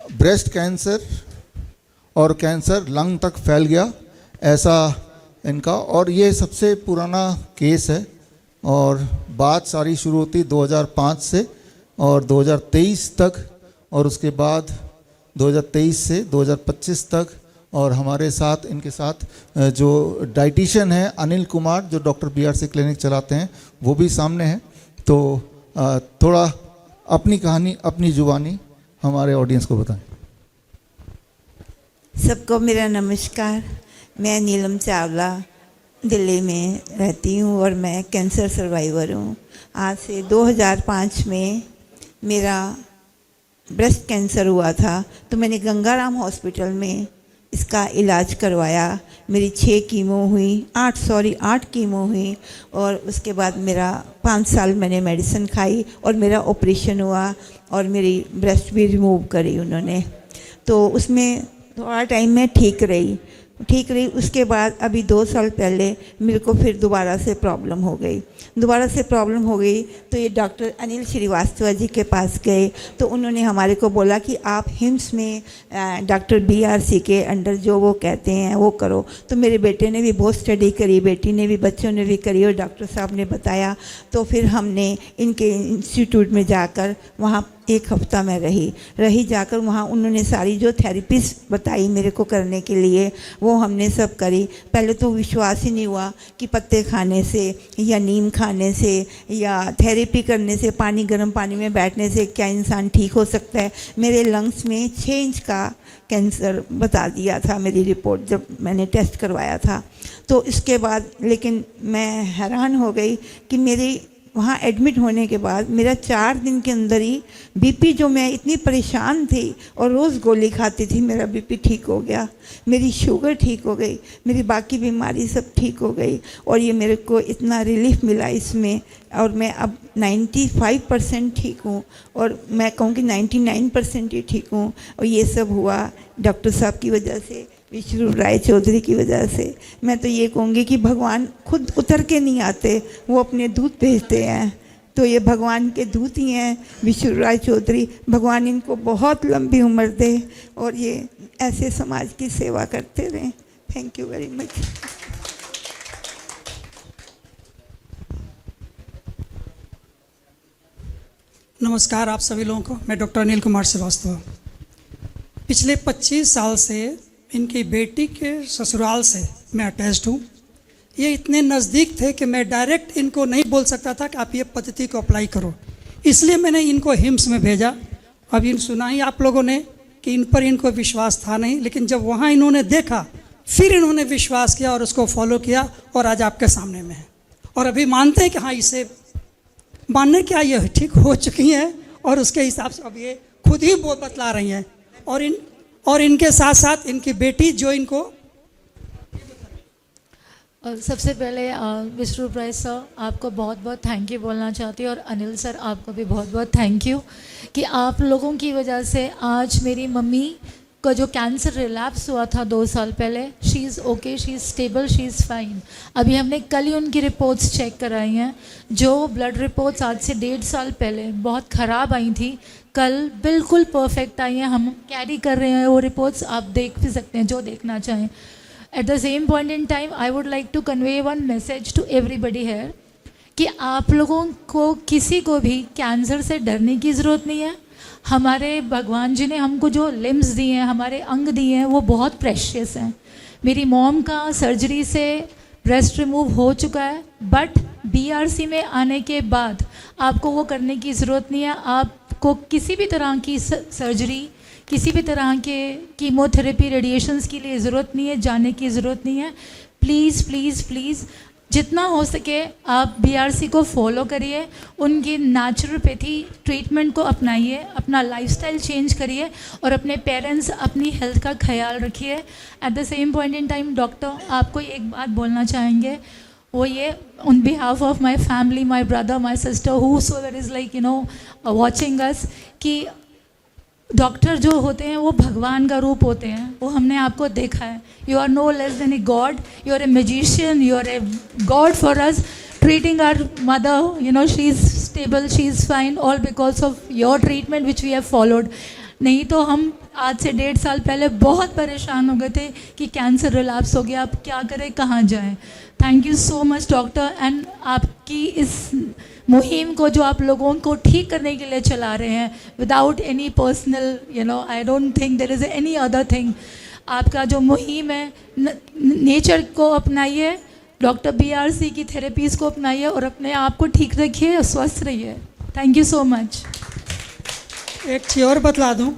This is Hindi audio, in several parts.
ब्रेस्ट कैंसर और कैंसर लंग तक फैल गया, ऐसा इनका। और ये सबसे पुराना केस है और बात सारी शुरू होती 2005 से और 2023 तक, और उसके बाद 2023 से 2025 तक। और हमारे साथ इनके साथ जो डाइटिशियन है अनिल कुमार, जो डॉक्टर BRC क्लिनिक चलाते हैं, वो भी सामने हैं। तो थोड़ा अपनी कहानी अपनी जुबानी हमारे ऑडियंस को बताएं। सबको मेरा नमस्कार। मैं नीलम चावला दिल्ली में रहती हूँ और मैं कैंसर सर्वाइवर हूँ। आज से 2005 में मेरा ब्रेस्ट कैंसर हुआ था, तो मैंने गंगाराम हॉस्पिटल में इसका इलाज करवाया। मेरी 6 कीमो हुई, 8 कीमो हुई, और उसके बाद मेरा 5 साल मैंने मेडिसिन खाई और मेरा ऑपरेशन हुआ और मेरी ब्रेस्ट भी रिमूव करी उन्होंने। तो उसमें थोड़ा टाइम में ठीक रही। उसके बाद अभी 2 साल पहले मेरे को फिर दोबारा से प्रॉब्लम हो गई। तो ये डॉक्टर अनिल श्रीवास्तव जी के पास गए, तो उन्होंने हमारे को बोला कि आप हिम्स में डॉक्टर BRC के अंडर जो वो कहते हैं वो करो। तो मेरे बेटे ने भी बहुत स्टडी करी, बेटी ने भी, बच्चों ने भी करी, और डॉक्टर साहब ने बताया। तो फिर हमने इनके इंस्टीट्यूट में जाकर वहाँ 1 हफ्ता में रही जाकर वहाँ उन्होंने सारी जो थेरेपीज बताई मेरे को करने के लिए, वो हमने सब करी। पहले तो विश्वास ही नहीं हुआ कि पत्ते खाने से या नीम खाने से या थेरेपी करने से, गर्म पानी में बैठने से क्या इंसान ठीक हो सकता है। मेरे लंग्स में 6 इंच का कैंसर बता दिया था मेरी रिपोर्ट जब मैंने टेस्ट करवाया था। तो इसके बाद लेकिन मैं हैरान हो गई कि मेरी वहाँ एडमिट होने के बाद मेरा 4 दिन के अंदर ही BP, जो मैं इतनी परेशान थी और रोज़ गोली खाती थी, मेरा BP ठीक हो गया, मेरी शुगर ठीक हो गई, मेरी बाकी बीमारी सब ठीक हो गई। और ये मेरे को इतना रिलीफ मिला इसमें, और मैं अब 95% ठीक हूँ, और मैं कहूँ कि 99% ही ठीक हूँ। और ये सब हुआ डॉक्टर साहब की वजह से, विष्णु राय चौधरी की वजह से। मैं तो ये कहूँगी कि भगवान खुद उतर के नहीं आते, वो अपने दूत भेजते हैं। तो ये भगवान के दूत ही हैं विष्णु राय चौधरी। भगवान इनको बहुत लंबी उम्र दे और ये ऐसे समाज की सेवा करते रहें। Thank you very much. नमस्कार आप सभी लोगों को। मैं डॉक्टर अनिल कुमार श्रीवास्तव। पिछले 25 साल से इनकी बेटी के ससुराल से मैं अटैच्ड हूँ। ये इतने नज़दीक थे कि मैं डायरेक्ट इनको नहीं बोल सकता था कि आप ये पद्धति को अप्लाई करो, इसलिए मैंने इनको हिम्स में भेजा। अब इन सुना ही आप लोगों ने कि इन पर इनको विश्वास था नहीं, लेकिन जब वहाँ इन्होंने देखा फिर इन्होंने विश्वास किया और उसको फॉलो किया, और आज आपके सामने में है। और अभी मानते हैं कि हाँ, इसे मानने क्या, ये ठीक हो चुकी हैं और उसके हिसाब से अब ये खुद ही वो बतला रही हैं। और इनके साथ साथ इनकी बेटी जो इनको सबसे पहले विष्णु राय सर आपको बहुत बहुत थैंक यू बोलना चाहती हूँ, और अनिल सर आपको भी बहुत बहुत थैंक यू कि आप लोगों की वजह से आज मेरी मम्मी का जो कैंसर रिलैप्स हुआ था 2 साल पहले, she is okay, she is stable, she is fine. अभी हमने कल ही उनकी रिपोर्ट्स चेक कराई हैं। जो ब्लड रिपोर्ट्स आज से 1.5 साल पहले बहुत ख़राब आई थी, कल बिल्कुल परफेक्ट आई हैं। हम कैरी कर रहे हैं वो रिपोर्ट्स, आप देख भी सकते हैं जो देखना चाहें। At the same point in time I would like to convey one message to everybody here कि आप लोगों को किसी को भी कैंसर से डरने की ज़रूरत नहीं है। हमारे भगवान जी ने हमको जो लिम्स दिए हैं, हमारे अंग दिए हैं, वो बहुत प्रेशियस हैं। मेरी मॉम का सर्जरी से ब्रेस्ट रिमूव हो चुका है, बट BRC में आने के बाद आपको वो करने की ज़रूरत नहीं है। आपको किसी भी तरह की सर्जरी, किसी भी तरह के कीमोथेरेपी, रेडिएशंस के लिए ज़रूरत नहीं है, जाने की ज़रूरत नहीं है। प्लीज़ प्लीज़ प्लीज़ जितना हो सके आप BRC को फॉलो करिए, उनकी नेचुरोपैथी ट्रीटमेंट को अपनाइए, अपना लाइफस्टाइल चेंज करिए और अपने पेरेंट्स, अपनी हेल्थ का ख्याल रखिए। Eight the same point in time doctor आपको एक बात बोलना चाहेंगे, वो ये on behalf of my family, my brother, my sister, whosoever is like watching us, कि डॉक्टर जो होते हैं वो भगवान का रूप होते हैं। वो हमने आपको देखा है। You are no less than a god, you are a magician, you are a god for us, treating our mother, she is stable, she is fine, all because of your treatment which we have followed. नहीं तो हम आज से 1.5 साल पहले बहुत परेशान हो गए थे कि कैंसर रिलैप्स हो गया, अब क्या करें, कहाँ जाएं। Thank you so much doctor, and आपकी इस मुहिम को जो आप लोगों को ठीक करने के लिए चला रहे हैं without any personal I don't think there is any other thing. आपका जो मुहिम है, नेचर को अपनाइए, डॉक्टर BRC की थेरेपीज़ को अपनाइए और अपने आप को ठीक रखिए, स्वस्थ रहिए। Thank you so much. एक चीज़ और बतला दूं,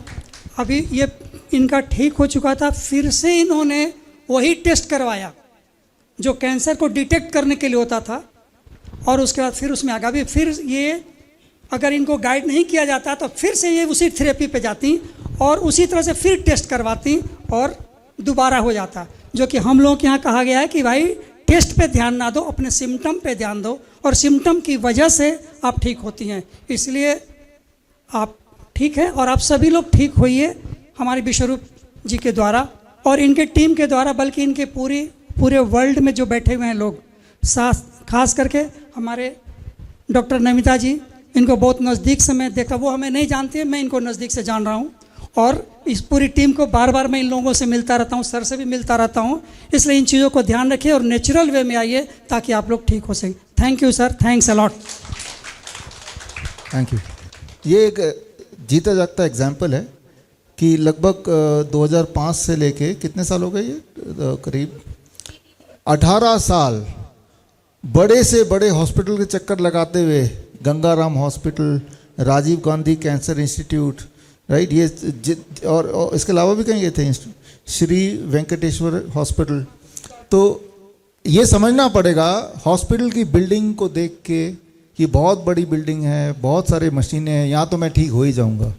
अभी ये इनका ठीक हो चुका था, फिर से इन्होंने वही टेस्ट करवाया जो कैंसर को डिटेक्ट करने के लिए होता था, और उसके बाद फिर उसमें आगे भी फिर ये अगर इनको गाइड नहीं किया जाता तो फिर से ये उसी थेरेपी पे जाती और उसी तरह से फिर टेस्ट करवाती और दोबारा हो जाता। जो कि हम लोगों के यहाँ कहा गया है कि भाई टेस्ट पे ध्यान ना दो, अपने सिम्टम पे ध्यान दो, और सिम्टम की वजह से आप ठीक होती हैं। इसलिए आप ठीक हैं और आप सभी लोग ठीक होइए हमारे विश्वरूप जी के द्वारा और इनके टीम के द्वारा, बल्कि इनके पूरे वर्ल्ड में जो बैठे हुए हैं लोग, खास करके हमारे डॉक्टर नमिता जी, इनको बहुत नज़दीक से मैं देखा, वो हमें नहीं जानते हैं, मैं इनको नज़दीक से जान रहा हूँ, और इस पूरी टीम को बार बार मैं इन लोगों से मिलता रहता हूँ, सर से भी मिलता रहता हूँ। इसलिए इन चीज़ों को ध्यान रखिए और नेचुरल वे में आइए ताकि आप लोग ठीक हो सकें। Thank you sir, thanks a lot. Thank you. ये एक जीता जागता एग्जाम्पल है कि लगभग 2005 से लेके कितने साल हो गए, ये करीब 18 साल बड़े से बड़े हॉस्पिटल के चक्कर लगाते हुए, Gangaram hospital, Rajiv Gandhi cancer institute, right, ये और इसके अलावा भी कहीं गए थे, श्री वेंकटेश्वर हॉस्पिटल। तो ये समझना पड़ेगा हॉस्पिटल की बिल्डिंग को देख के कि बहुत बड़ी बिल्डिंग है, बहुत सारे मशीनें हैं, यहाँ तो मैं ठीक हो ही जाऊँगा।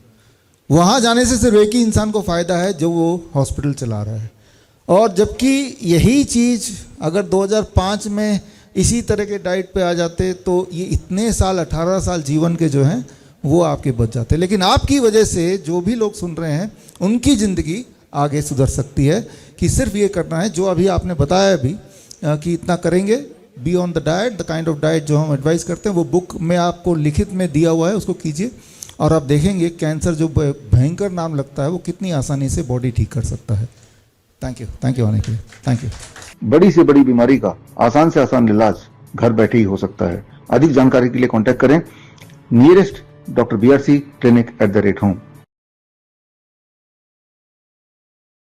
वहाँ जाने से सिर्फ एक ही इंसान को फ़ायदा है जो वो हॉस्पिटल चला रहा है। और जबकि यही चीज़ अगर 2005 में इसी तरह के डाइट पे आ जाते तो ये इतने साल, 18 साल जीवन के जो हैं वो आपके बच जाते। लेकिन आपकी वजह से जो भी लोग सुन रहे हैं उनकी ज़िंदगी आगे सुधर सकती है कि सिर्फ ये करना है जो अभी आपने बताया अभी कि इतना करेंगे, be on the diet, the kind of diet जो हम एडवाइस करते हैं वो बुक में आपको लिखित में दिया हुआ है, उसको कीजिए और आप देखेंगे कैंसर जो भयंकर नाम लगता है वो कितनी आसानी से बॉडी ठीक कर सकता है। थैंक यू आने के लिए, थैंक यू। बड़ी से बड़ी बीमारी का आसान से आसान इलाज घर बैठे ही हो सकता है। अधिक जानकारी के लिए कांटेक्ट करें nearest doctor BRC clinic @home।